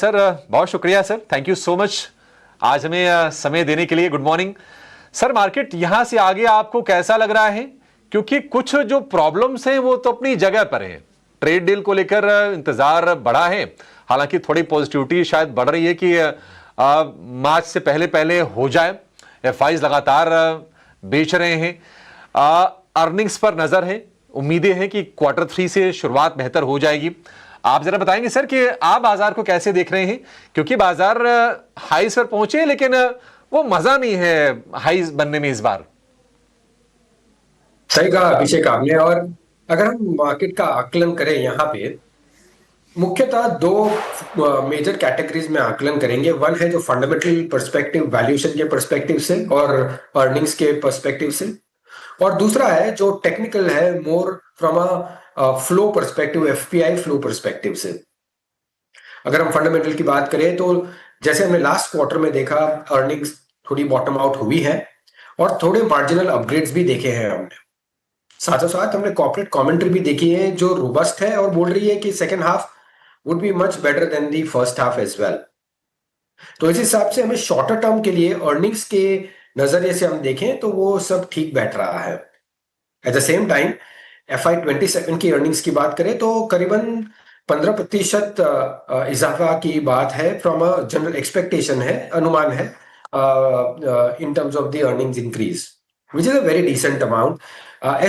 Sir बहुत शुक्रिया sir, thank you so much आज हमें समय देने के लिए। Good morning sir. मार्केट यहां से आगे आपको कैसा लग रहा है? क्योंकि कुछ जो प्रॉब्लम्स हैं वो तो अपनी जगह पर हैं। ट्रेड डील को लेकर इंतजार बढ़ा है, हालांकि थोड़ी पॉजिटिविटी शायद बढ़ रही है कि मार्च से पहले पहले हो जाए। एफआईज लगातार बेच रहे हैं, अर्निंग्स पर नजर है, उम्मीदें हैं कि क्वार्टर 3 से शुरुआत बेहतर हो जाएगी। आप जरा बताएंगे सर कि आप बाजार को कैसे देख रहे हैं, क्योंकि बाजार हाईज पर पहुंचे लेकिन वो मजा नहीं है हाईज बनने में इस बार। सही कहा अभिषेक आपने। और अगर हम मार्केट का आकलन करें यहाँ पे मुख्यतः दो मेजर कैटेगरीज में आकलन करेंगे। वन है जो फंडामेंटल पर्सपेक्टिव, वैल्यूएशन के पर्सपेक्टिव से और अर्निंग्स के पर्सपेक्टिव से, और दूसरा है जो टेक्निकल है, more from a flow perspective, FPI flow perspective से। अगर हम फंडामेंटल की बात करें तो जैसे हमने लास्ट क्वार्टर में देखा, अर्निंग्स थोड़ी बॉटम आउट हुई है और थोड़े मार्जिनल अपग्रेड्स भी देखे हैं हमने। साथों साथ हमने कॉर्पोरेट कमेंट्री भी देखी है जो रोबस्ट है और बोल रही है कि second half would be much better than the first half as well. तो इस हिसाब से हमें शॉर्टर टर्म के लिए अर्निंग्स के नजरिए से हम देखें तो वो सब ठीक बैठ रहा है। At the same time FY 27 की अर्निंग्स की बात करें तो करीबन 15% इजाफा की बात है, फ्रॉम अ जनरल एक्सपेक्टेशन है, अनुमान है in terms of the earnings increase, which is a very decent amount.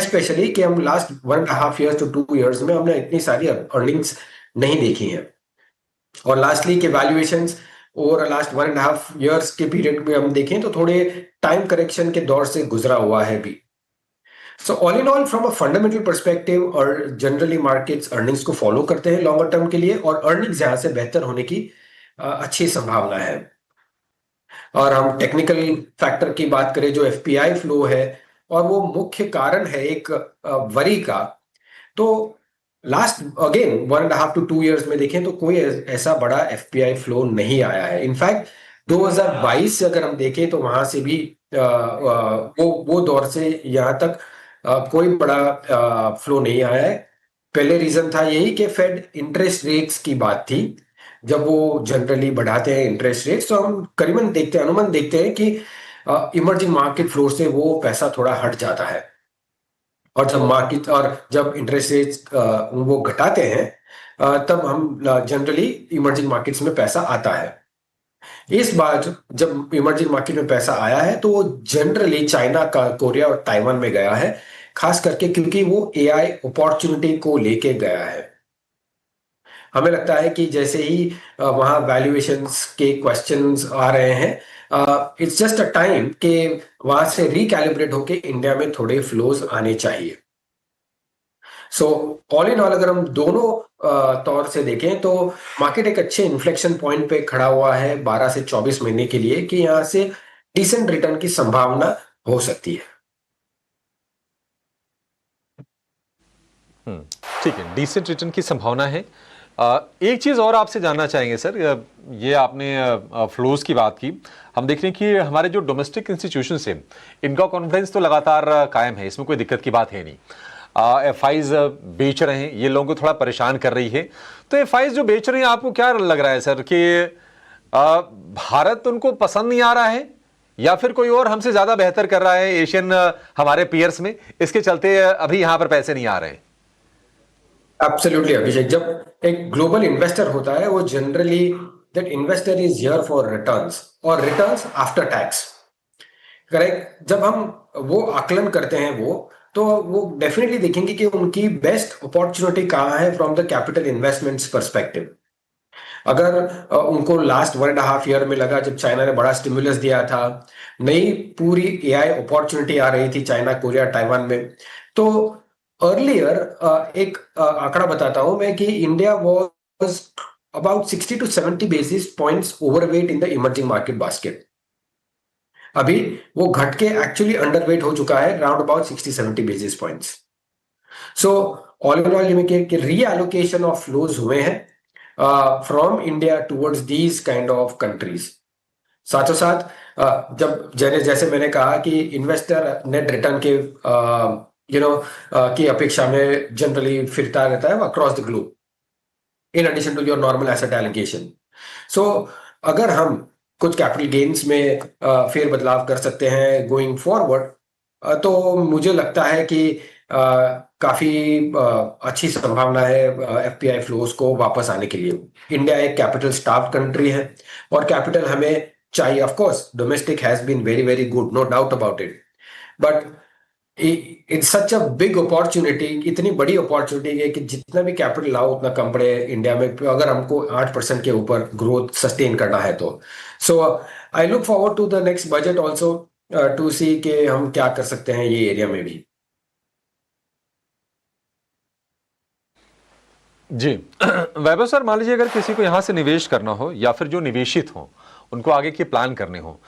Especially कि हम लास्ट 1.5 years to 2 years में हमने इतनी सारी अर्निंग्स नहीं देखी हैं। और लास्टली के वैल्यूएशंस ओवर लास्ट 1.5 years के पीरियड में हम देखें तो थोड़े टाइम करेक्शन के दौर से गुजरा हुआ है भी। सो all in all, from a fundamental perspective, और जनरली मार्केट्स अर्निंग्स को फॉलो करते हैं लॉन्गर टर्म के लिए, और अर्निंग्स यहां से बेहतर होने की अच्छी संभावना है। और हम टेक्निकल फैक्टर की बात करें जो एफपीआई फ्लो है, और वो मुख्य कारण है एक वरी का, तो लास्ट अगेन 1.5 to 2 years में देखें तो कोई ऐसा बड़ा एफपीआई फ्लो नहीं आया है। इनफैक्ट 2022 से अगर हम देखें तो वहां से भी वो दौर से यहां तक कोई बड़ा फ्लो नहीं आया है। पहले रीजन था यही कि फेड इंटरेस्ट रेट्स की बात थी। जब वो जनरली बढ़ाते हैं इंटरेस्ट रेट्स तो हम करीबन देखते हैं, अनुमान देखते हैं कि इमर्जिंग मार्केट फ्लो से वो पैसा थोड़ा हट जाता है। और जब इंटरेस्ट रेट्स वो घटाते हैं तब हम जनरली इमर्जिंग मार्केट्स में पैसा आता है। इस बार जब इमर्जिंग मार्केट में पैसा आया है तो वो जनरली चाइना का, कोरिया और ताइवान में गया है, खास करके क्योंकि वो एआई अपॉर्चुनिटी को लेके गया है। हमें लगता है कि जैसे ही वहां वैल्यूएशंस के क्वेश्चंस आ रहे हैं, इट्स जस्ट अ टाइम कि वहां से रिकैलिब्रेट होके इंडिया में थोड़े फ्लोज आने चाहिए। सो ऑल इन ऑल, अगर हम दोनों तौर से देखें तो मार्केट एक अच्छे इन्फ्लेक्शन पॉइंट पे खड़ा हुआ है 12 से 24 महीने के लिए, कि यहां से डिसेंट रिटर्न की संभावना हो सकती है। ठीक है, डिसेंट रिटर्न की संभावना है। एक चीज और आपसे जानना चाहेंगे सर, ये आपने फ्लोज की बात की, हम देख रहे हैं कि हमारे जो डोमेस्टिक इंस्टीट्यूशन है इनका कॉन्फिडेंस तो लगातार कायम है, इसमें कोई दिक्कत की बात है नहीं। एफआईज बेच रहे हैं, ये लोगों को थोड़ा परेशान कर रही है। तो एफआईज जो बेच रहे हैं, आपको क्या लग रहा है सर कि भारत उनको पसंद नहीं आ रहा है, या फिर कोई और हमसे ज्यादा बेहतर कर रहा है एशियन हमारे पीयर्स में, इसके चलते अभी यहां पर पैसे नहीं आ रहे हैं? एब्सोल्युटली अभिषेक, जब एक ग्लोबल इन्वेस्टर होता है वो generally, that investor is here for returns और रिटर्न्स आफ्टर टैक्स, करेक्ट। जब हम वो आकलन करते हैं वो डेफिनेटली देखेंगे कि उनकी बेस्ट अपॉर्चुनिटी कहाँ है from the capital investments perspective. अगर उनको लास्ट 1.5 year में लगा, जब चाइना ने बड़ा स्टिमुलस दिया था, नई पूरी एआई अपॉर्चुनिटी आ रही थी चाइना, कोरिया, ताइवान में, तो अर्लियर एक आंकड़ा बताता हूं मैं कि India was about 60 to 70 basis points overweight in the emerging market basket. अभी वो घट के एक्चुअली अंडरवेट हो चुका है, round about 60-70 basis points। So all in all में रीएलोकेशन ऑफ फ्लोज हुए हैं from India towards these kind of countries. साथों साथ जब जैसे मैंने कहा कि इन्वेस्टर नेट रिटर्न के की अपेक्षा में जनरली फिरता रहता है across the globe, in addition to your normal asset allocation. So अगर हम कुछ कैपिटल गेन्स में फेर बदलाव कर सकते हैं गोइंग फॉरवर्ड, तो मुझे लगता है कि काफी अच्छी संभावना है एफपीआई फ्लोज को वापस आने के लिए। इंडिया एक कैपिटल स्टार्व्ड कंट्री है और कैपिटल हमें चाहिए। Of course domestic has been very very good, no doubt about it, but it's such a big opportunity, इतनी बड़ी अपॉर्चुनिटी है कि जितना भी कैपिटल लाओ उतना कम पड़े इंडिया में, अगर हमको 8% के ऊपर ग्रोथ सस्टेन करना है तो। So I look forward to the next budget also to see के हम क्या कर सकते हैं ये एरिया में भी। जी। वैभव सर, मान लीजिए अगर किसी को यहां से निवेश करना हो या फिर जो निवेशित हो उनको आगे के प्लान करने हो,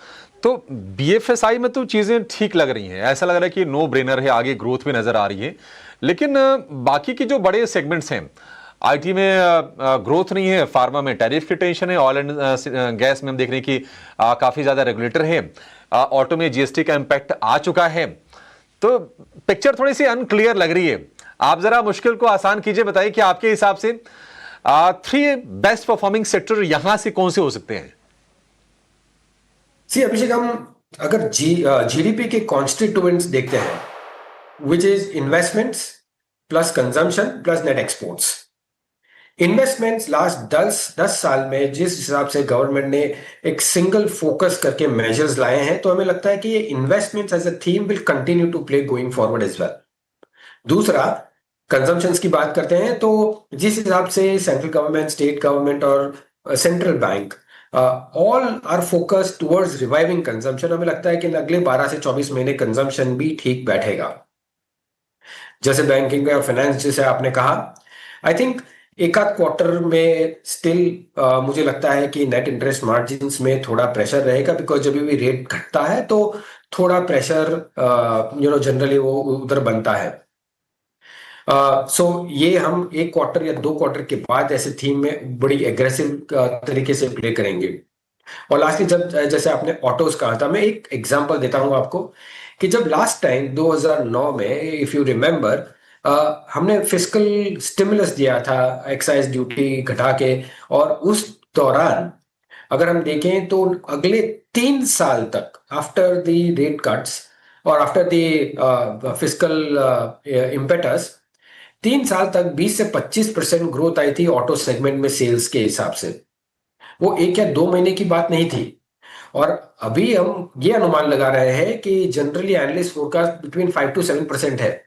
तो बीएफएसआई में तो चीजें ठीक लग रही हैं, ऐसा लग रहा है कि नो ब्रेनर है, आगे ग्रोथ भी नजर आ रही है। लेकिन बाकी के जो बड़े सेगमेंट्स हैं, आईटी में ग्रोथ नहीं है, फार्मा में टैरिफ की टेंशन है, ऑयल एंड गैस में हम देख रहे हैं कि काफी ज्यादा रेगुलेटर है, ऑटो में जीएसटी का इंपैक्ट आ चुका है, तो पिक्चर थोड़ी सी अनक्लियर लग रही है। आप जरा मुश्किल को आसान कीजिए, बताइए कि आपके हिसाब से 3 बेस्ट परफॉर्मिंग सेक्टर यहां से कौन से हो सकते हैं। सी अभिषेक, हम अगर जीडीपी के कॉन्स्टिट्यूएंट्स देखते हैं, which is investments plus consumption plus net exports. Investments last 10 साल में जिस हिसाब से गवर्नमेंट ने एक सिंगल फोकस करके मेजर्स लाए हैं, तो हमें लगता है कि ये investments as a theme will continue to play going forward as well. दूसरा, कंजम्पशंस की बात करते हैं, तो जिस हिसाब से सेंट्रल गवर्नमेंट, स्टेट गवर्नमेंट और central bank all are focus towards reviving consumption, हमें लगता है कि अगले 12 से 24 महीने कंजम्पशन भी ठीक बैठेगा। जैसे बैंकिंग और फाइनेंस जैसे आपने कहा, आई थिंक एक आध क्वार्टर में स्टिल मुझे लगता है कि नेट इंटरेस्ट मार्जिन्स में थोड़ा प्रेशर रहेगा, बिकॉज जब भी रेट घटता है तो थोड़ा प्रेशर जनरली वो उधर बनता है। सो ये हम एक क्वार्टर या 2 क्वार्टर के बाद ऐसे थीम में बड़ी एग्रेसिव तरीके से प्ले करेंगे। और लास्टली, जब जैसे आपने ऑटोज कहा था, मैं एक एग्जांपल देता हूं आपको कि जब लास्ट टाइम 2009 में, इफ यू रिमेंबर, हमने फिस्कल स्टिमुलस दिया था एक्साइज ड्यूटी घटा के, और उस दौरान अगर हम देखें तो अगले 3 साल तक आफ्टर द रेट कट्स और आफ्टर द फिस्कल इम्पेटस, 3 साल तक 20 से 25% ग्रोथ आई थी ऑटो सेगमेंट में सेल्स के हिसाब से। वो 1 या 2 महीने की बात नहीं थी। और अभी हम ये अनुमान लगा रहे हैं कि generally analyst forecast between 5 to 7% है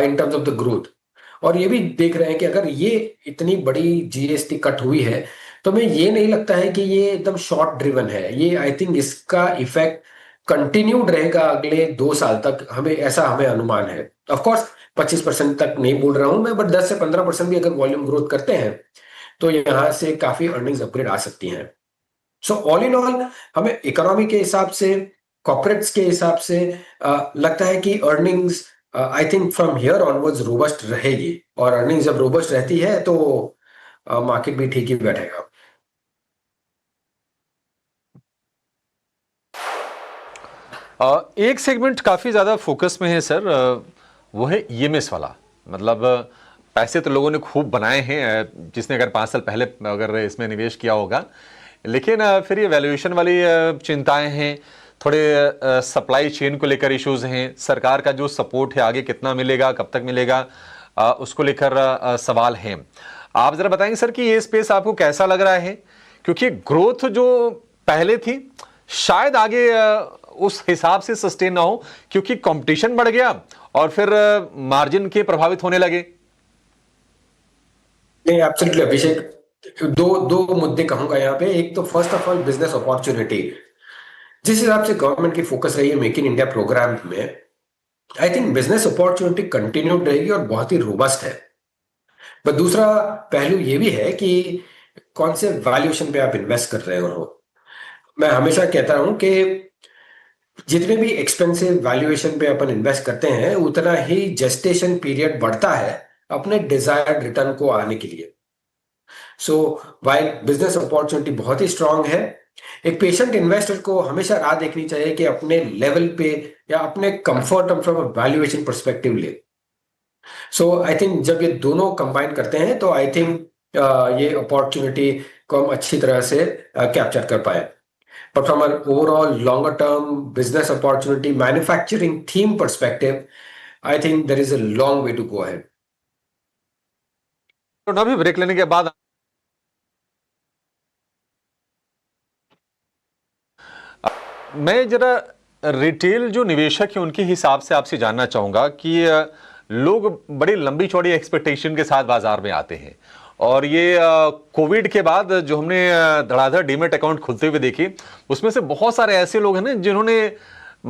in terms of the growth. और ये भी देख रहे हैं कि अगर ये इतनी बड़ी जीएसटी कट हुई है, तो हमें ये नहीं लगता है कि ये एकदम शॉर्ट ड्रिवन है। ये आई थिंक इसका इफेक्ट कंटिन्यूड रहेगा अगले 2 साल तक, हमें अनुमान है। ऑफ कोर्स 25% तक नहीं बोल रहा हूं मैं, बट 10 से 15% भी अगर वॉल्यूम ग्रोथ करते हैं तो यहां से काफी अर्निंग्स अपग्रेड आ सकती हैं। सो ऑल इन ऑल, हमें इकोनॉमी के हिसाब से, कॉर्पोरेट्स के हिसाब से लगता है कि earnings I think from here onwards robust रहेगी। और अर्निंग्स जब रोबस्ट रहती है तो मार्केट भी ठीक ही बैठेगा। एक सेगमेंट काफी ज्यादा फोकस में है सर, वो है ईएमएस वाला। मतलब पैसे तो लोगों ने खूब बनाए हैं, जिसने अगर 5 साल पहले अगर इसमें निवेश किया होगा, लेकिन फिर ये वैल्यूएशन वाली चिंताएं हैं, थोड़े सप्लाई चेन को लेकर इश्यूज हैं, सरकार का जो सपोर्ट है आगे कितना मिलेगा, कब तक मिलेगा, उसको लेकर सवाल हैं। आप जरा बताएंगे सर कि ये स्पेस आपको कैसा लग रहा है, क्योंकि ग्रोथ जो पहले थी शायद आगे उस हिसाब से सस्टेन ना हो, क्योंकि कंपटीशन बढ़ गया और फिर मार्जिन के प्रभावित होने लगे। नहीं, एब्सोल्युटली अभिषेक, दो दो मुद्दे कहूंगा यहाँ पे। एक तो first of all business opportunity, जिस हिसाब से गवर्नमेंट की फोकस रही है मेक इन इंडिया प्रोग्राम में, I think business opportunity continued रहेगी और बहुत ही रोबस्ट है। पर दूसरा पहलू ये भी है कि कौन से वैल्यूएशन पे आप इन्वेस्ट कर रहे हो। मैं हमेशा कहता हूं कि जितने भी एक्सपेंसिव वैल्यूएशन पे अपन इन्वेस्ट करते हैं, उतना ही जेस्टेशन पीरियड बढ़ता है अपने डिजायर्ड रिटर्न को आने के लिए। सो वाइल बिजनेस अपॉर्चुनिटी बहुत ही स्ट्रांग है, एक पेशेंट इन्वेस्टर को हमेशा राह देखनी चाहिए कि अपने लेवल पे या अपने कंफर्ट फ्रॉम वैल्यूएशन परस्पेक्टिव ले। सो आई थिंक जब ये दोनों कंबाइन करते हैं तो आई थिंक ये अपॉर्चुनिटी को हम अच्छी तरह से कैप्चर कर पाए। But from an overall longer term business opportunity, manufacturing theme perspective, I think there is a long way to go ahead. तो ना भी ब्रेक लेने के बाद मैं जरा रिटेल जो निवेशक है उनके हिसाब से आपसे जानना चाहूंगा कि लोग बड़ी लंबी चौड़ी एक्सपेक्टेशन के साथ बाजार में आते हैं और ये कोविड के बाद जो हमने धड़ाधड़ डीमेट अकाउंट खुलते हुए देखे उसमें से बहुत सारे ऐसे लोग हैं ना जिन्होंने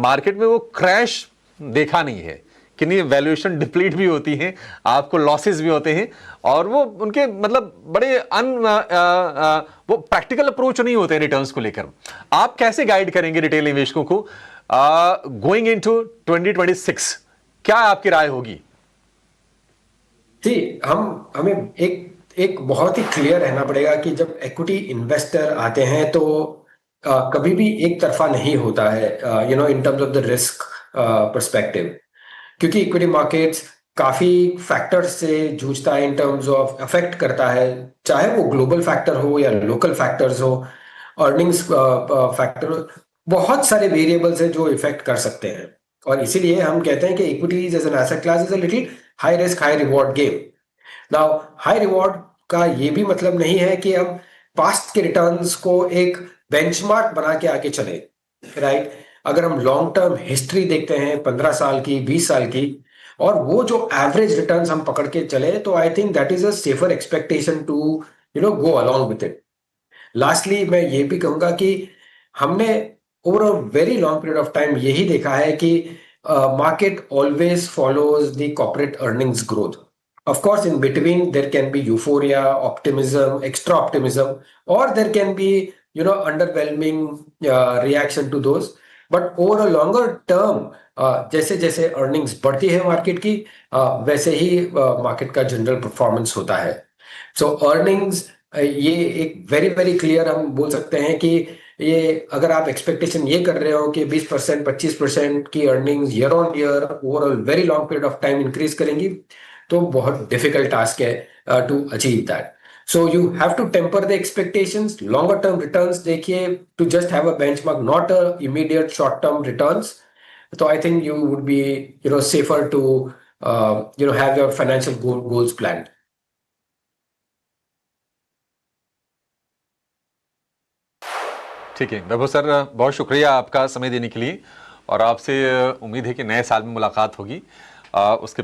मार्केट में वो क्रैश देखा नहीं है कि नहीं वैल्यूएशन डिप्लीट भी होती है, आपको लॉसेस भी होते हैं और वो उनके मतलब बड़े वो प्रैक्टिकल अप्रोच नहीं होते हैं रिटर्न्स को लेकर। आप कैसे गाइड करेंगे रिटेल निवेशकों को गोइंग इनटू 2026? क्या आपकी राय होगी? जी, हमें एक बहुत ही क्लियर रहना पड़ेगा कि जब इक्विटी इन्वेस्टर आते हैं तो कभी भी एक तरफा नहीं होता है, in terms of the risk perspective, क्योंकि इक्विटी मार्केट्स काफी फैक्टर्स से जूझता है, इन टर्म्स ऑफ अफेक्ट करता है, चाहे वो ग्लोबल फैक्टर हो या लोकल फैक्टर्स हो, अर्निंग्स फैक्टर, बहुत सारे वेरिएबल्स हैं जो इफेक्ट कर सकते हैं। और इसीलिए हम कहते हैं कि equities as an asset class is a little high risk high reward game. Now high reward का ये भी मतलब नहीं है कि हम पास्ट के रिटर्न्स को एक बेंचमार्क बना के आगे चले, राइट? अगर हम लॉन्ग टर्म हिस्ट्री देखते हैं 15 साल की, 20 साल की, और वो जो एवरेज रिटर्न्स हम पकड़ के चले, तो I think that is a safer expectation to go along with it. Lastly मैं ये भी कहूंगा कि हमने over a very long period of time यही देखा है कि market always follows the corporate earnings growth. Of course, in between there can be euphoria, optimism, extra optimism, or there can be underwhelming reaction to those. But over a longer term, जैसे जैसे earnings बढ़ती है market की, वैसे ही market का general performance होता है। सो earnings ये एक वेरी वेरी क्लियर हम बोल सकते हैं कि ये अगर आप एक्सपेक्टेशन ये कर रहे हो कि 20% 25% की earnings year on year over a very long period of time increase करेंगी, तो बहुत डिफिकल्ट टास्क है to achieve that. So you have to temper the expectations, longer term returns देखिए, to just have a benchmark, not a immediate short term returns. तो I think you would be safer to have your financial goals planned. ठीक है वैभव sir, बहुत शुक्रिया आपका समय देने के लिए और आपसे उम्मीद है कि नए साल में मुलाकात होगी। उसके